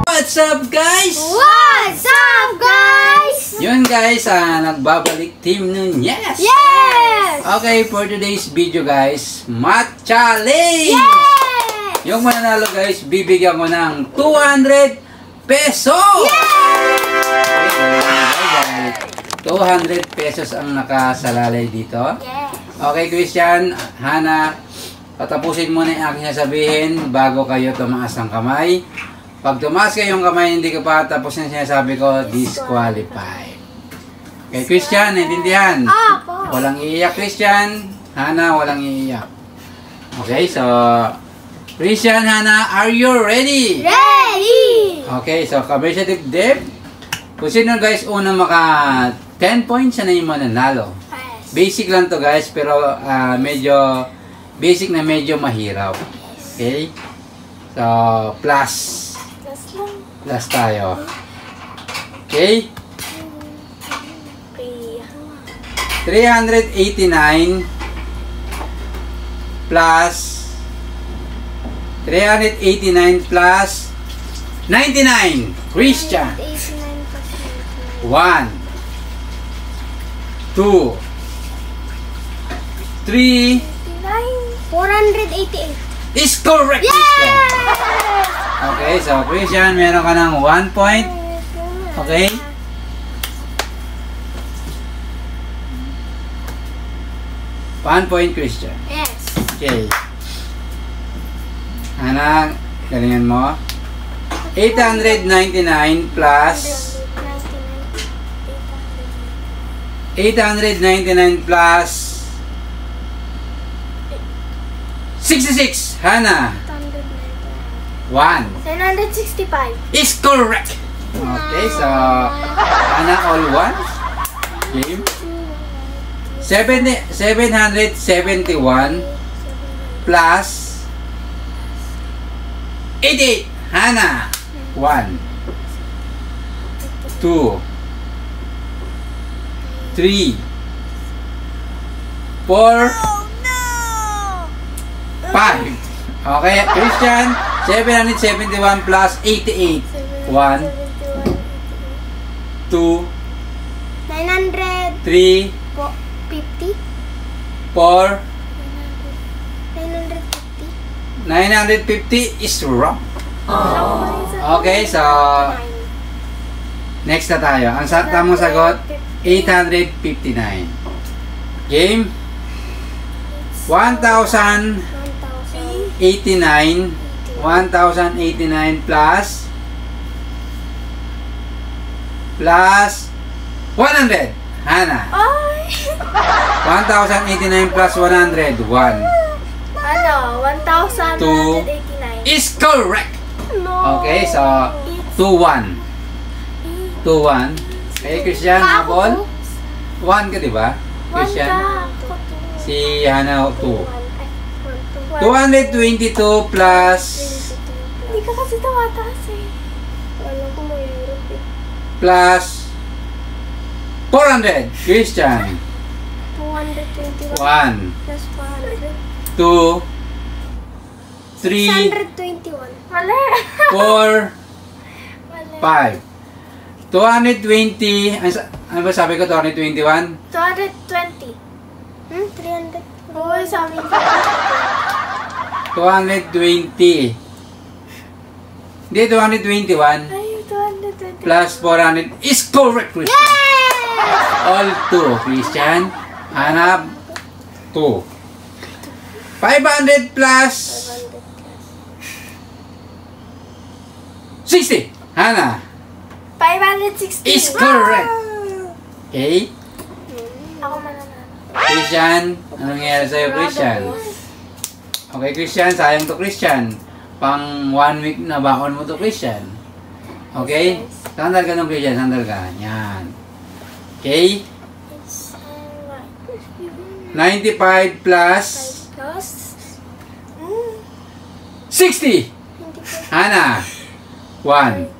What's up guys? What's up guys? Yun guys, nagbabalik Team Nunez. Yes! Okay, for today's video guys, Math Challenge! Yes! Yung mananalo guys, bibigyan ko ng 200 pesos! Yes! Okay, 200 pesos ang nakasalalay dito. Yes! Okay, Christian, Hana, patapusin mo na yung aking sasabihin bago kayo tumaas ng kamay. Pag tumaas kayong kamay, hindi ko pa tapos yung sinasabi ko, disqualified. Okay, Christian, naintindihan? Apo! Walang iiyak, Christian. Hana, walang iiyak. Okay, so, Christian, Hana, are you ready? Ready! Okay, so, kamay sa dibdib. Kung sino guys, unang maka 10 points, na yung mananalo. Yes. Basic lang to guys, pero medyo, basic na medyo mahirap. Okay? So, plus. Plus tayo. Okay? 389 plus 99 Christian. 1 2 3 488 is correct, Christian. Okay, so Christian, meron ka ng 1 point. Okay? One point, Christian. Yes. Okay. Anak, galingan mo. 899 plus 899 plus 66. Hana. 1 965 is correct. Okay, so Hana all 1. Game. 771 plus 88. Hana. 1 2 3 4 5. Okay, Christian, 771 plus 88. 1 2 900 3 50 4 950 950 is wrong. Okay, so next na tayo. Ang tamang sagot 859. Game 1089 plus 100. Hana. 1089 plus 100. 1 1189 is correct. No. Okay, so 2-1. 2-1. Okay, Christian, habol. 1 ka, diba? Christian. Si Hana 2. 222 plus Hindi ka kasi tumataas eh. Alam ko mahirap eh. plus 400. Christian. 221 1 plus 400 2 3 621 Mali! 4 Mali 5 220. Ano ba sabi ko? 221? 220 300 Uy, sa amin 220. Hindi, 221 Ay, 220 plus 400 is correct, Christian. Yes! All 2, Christian. Hanap 2. 500 plus 60. Hana. 560 Is correct. Okay? Ako mananalo. Christian, anong nangyayari sa'yo, Christian? Okay, Christian, sayang to, Christian. Pang 1 week na baon mo to, Christian. Okay? Sandal ka nung, Christian. Sandal ka. Yan. Okay? 95 plus 60. Hana. 1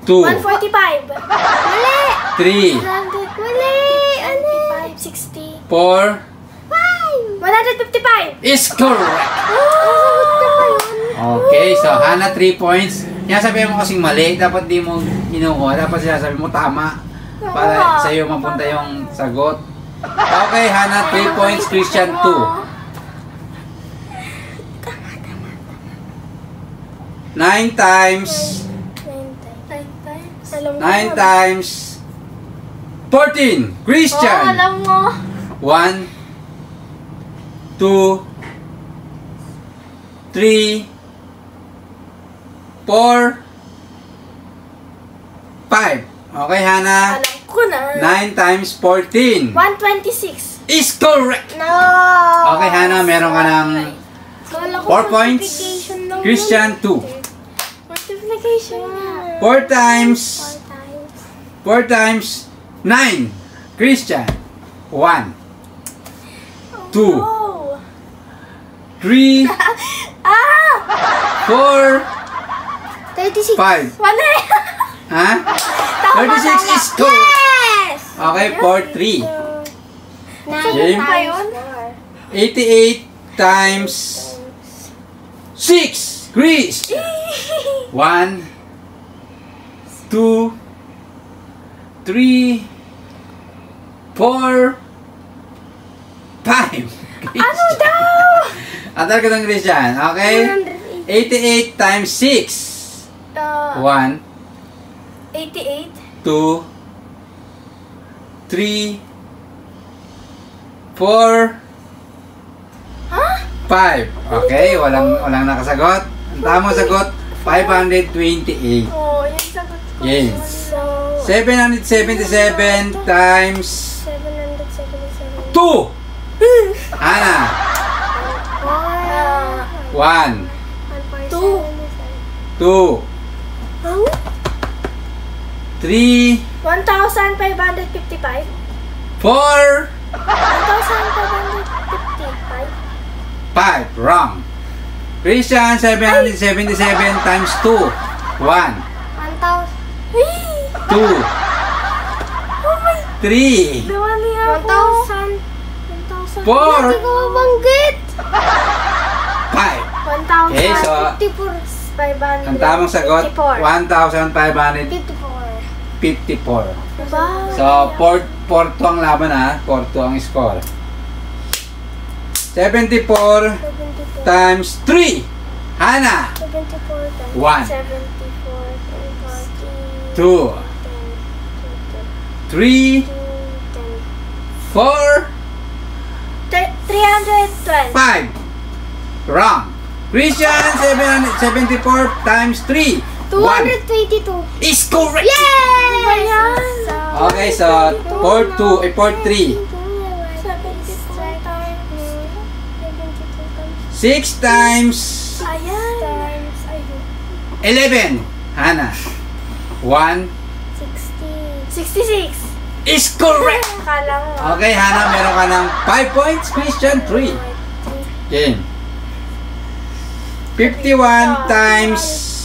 2 145 Mali! 3 100 Mali! Ano? 60 4 155 155! is correct. Nasagot ka pa yun. Okay, so Hana 3 points. Sinasabi mo kasing mali, dapat di mo kinuha. Dapat sinasabi mo tama para sa iyo mapunta yung sagot. Okay, Hana 3 points, Christian 2. 9 times 9 times 14. Christian. alam mo. 1, 2, 3, 4, 5. Okay, Hana. Alam ko na. 9 times 14 126. is correct. No! Okay, Hana, meron ka ng Kala ko 4 points. multiplication lang Christian, yun. 2. Multiplication na. 4 times 4 times. 4 times 9. Christian. 1, 2, Oh. 3, Ah! 4, 36. 5. Mali! Ha? Tama, 36 tama. is correct. Yes! Okay, 4, 3. Game. 88 times 6. Chris. 1, 2, 3, 4, 5. Ano daw? Atal ka ng Christian. Okay? 88 times 6. 1, 88. 2, 3, 4, Ha? 5. Okay, walang nakasagot. Ang tamang sagot, 528. Oh, yung sagot ko. Yes. So, 777 times 777. 2. Hana. 1, 2. 2, 3, 1,555. 4, 1,555. 5. Wrong. Christian, 777 times 2. 1, 1,000. 2, 3, Dumali ako. 1,000. 4, Hindi ko mabanggit. 5. 1,000. Okay, so, 500. ang tamang sagot, 54. 1,554. Diba? So, 4-2 ang laban ha. 4-2 ang score. 74 74. times 3. Hana. 74 times 1, 74 2, 3, 4, 312. 5. Wrong. Christian, 74 times 3. 222. Is correct. Yay! Ba yan? Okay, so 4-2, 4-3. 74 times 6 times Ayan. 11. Hana. 1 66. is correct. Akala mo. Okay, Hana, meron ka ng 5 points. Christian, 3. Game. 51 times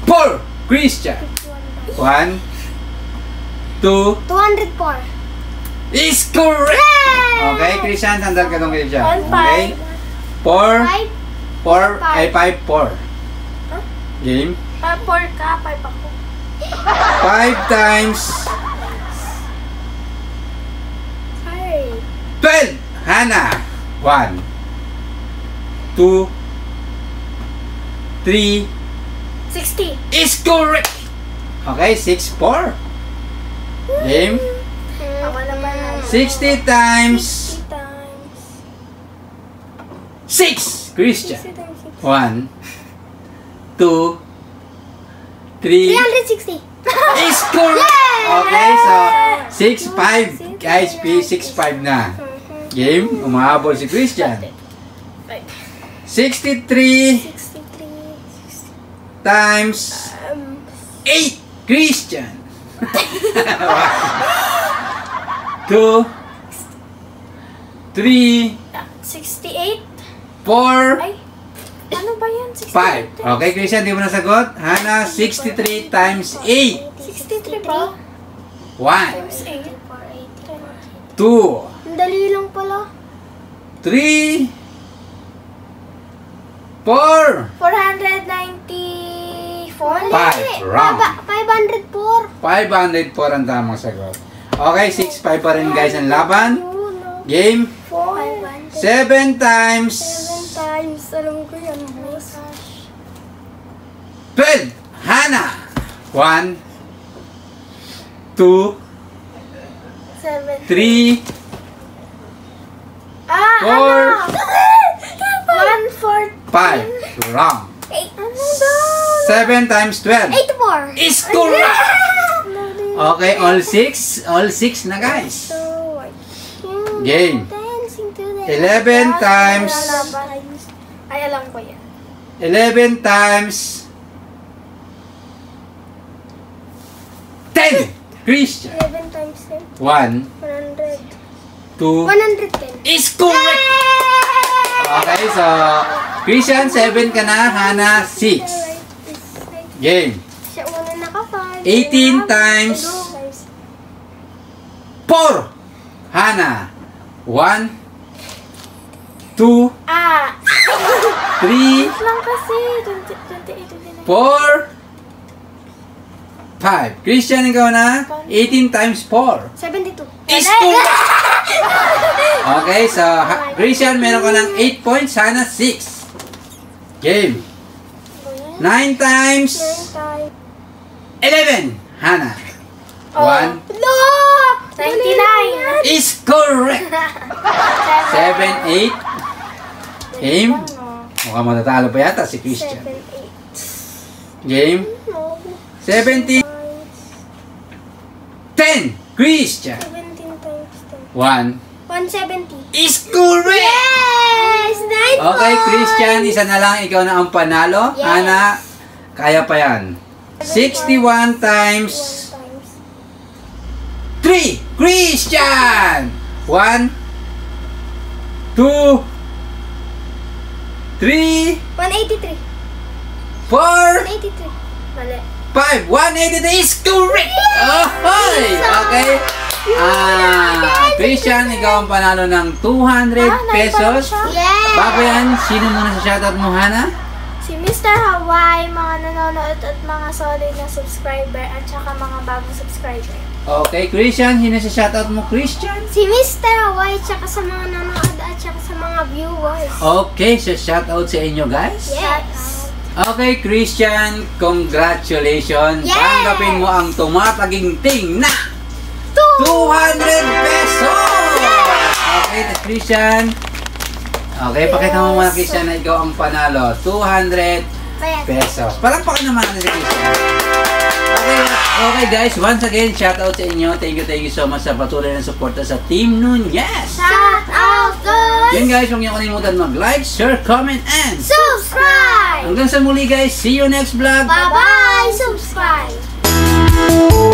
4. Christian. 1, 2, 204. is correct. Okay, Christian, sandal ka nung Christian. 1, Okay. 4, 4, ay 5, 4. Game. 4 ka, 5 ako. 5 times 12. Hana. 1, 2, 3, 60. is correct. Okay, 6-4. Game. Ako naman. 60 times 60 times 6. Christian. 60 times 6. 1, 2, 3, 360. is correct. Okay, so 6-5. Guys, P6-5 na. Game, umahabol si Christian. 63 63. times 8. Christian. 2, 3, 68. 4, Ay, ano ba yan? 5. Okay, Christian, di mo nasagot. Hana, 63 times 8. 63 ba? 1. Times 8. 2, Ang dali lang pala. 3, 4, 494. 5. Wrong. 504. 504 ang tamang sagot. Okay, 6-5 pa rin guys ang laban. Yun, no? Game. 4. 7 times 7 times. Alam ko yan, boss. 12. Hana. 1, 2, 7. 3, Ano? 1, 4, 5. Wrong. 8. Ano daw? 7 times 12 84. is correct. Okay, all 6 na guys. Game. 11 times Ay, alam ko yan. 11 times 10. Christian. 11 times 10. 1, 100. 2 110. is correct. Okay, so Christian 7 ka na, Hana 6. Game. Siya una naka-5. 18 times 4. Hana. 1, 2, Ah! 3, lang kasi. 28, 29. 4, 5. Christian, ikaw na. 18 times 4. 72. Is correct! Okay, so Christian, meron ka ng 8 points. Hana, 6. Game. 9 times 9 times. 11. Hana. 1 No! 99. is correct. 7, 8. Game. Mukhang matatalo pa yata si 7, Christian. 8. Game. No. 17, 10. Christian. 17 times 10. 1 170. is correct. Yes! 9 Okay, Christian, isa na lang. Ikaw na ang panalo. Yes. Ana, kaya pa yan. 61 times 3. Christian. 1, 2, 3, 183. 4, 183. Mali. 5. 183 is correct. Okay. Okay. Christian, ikaw ang panalo ng 200 pesos. Yes! Bago yan, sino muna sa shoutout mo, Hana? Si Mr. Hawaii, mga nanonood at mga solid na subscriber at saka mga bagong subscriber. Okay, Christian, sino sa shoutout mo, Christian? Si Mr. Hawaii, tsaka sa mga nanonood at saka sa mga viewers. Okay, so shoutout sa inyo, guys. Yes! Okay, Christian, congratulations. Yes! Tanggapin mo ang tumataginting na 200 pesos! Okay, Christian. Okay, pakita mo muna, Christian, na ikaw ang panalo. 200 pesos. Palakpakan naman natin si Christian. Okay guys, once again, shout out sa inyo. Thank you so much sa patuloy na suporta sa Team Nunez. Shout out, guys! Yun guys, huwag niyo kalimutan mag-like, share, comment, and Subscribe! hanggang sa muli guys, see you next vlog. Bye-bye! Subscribe!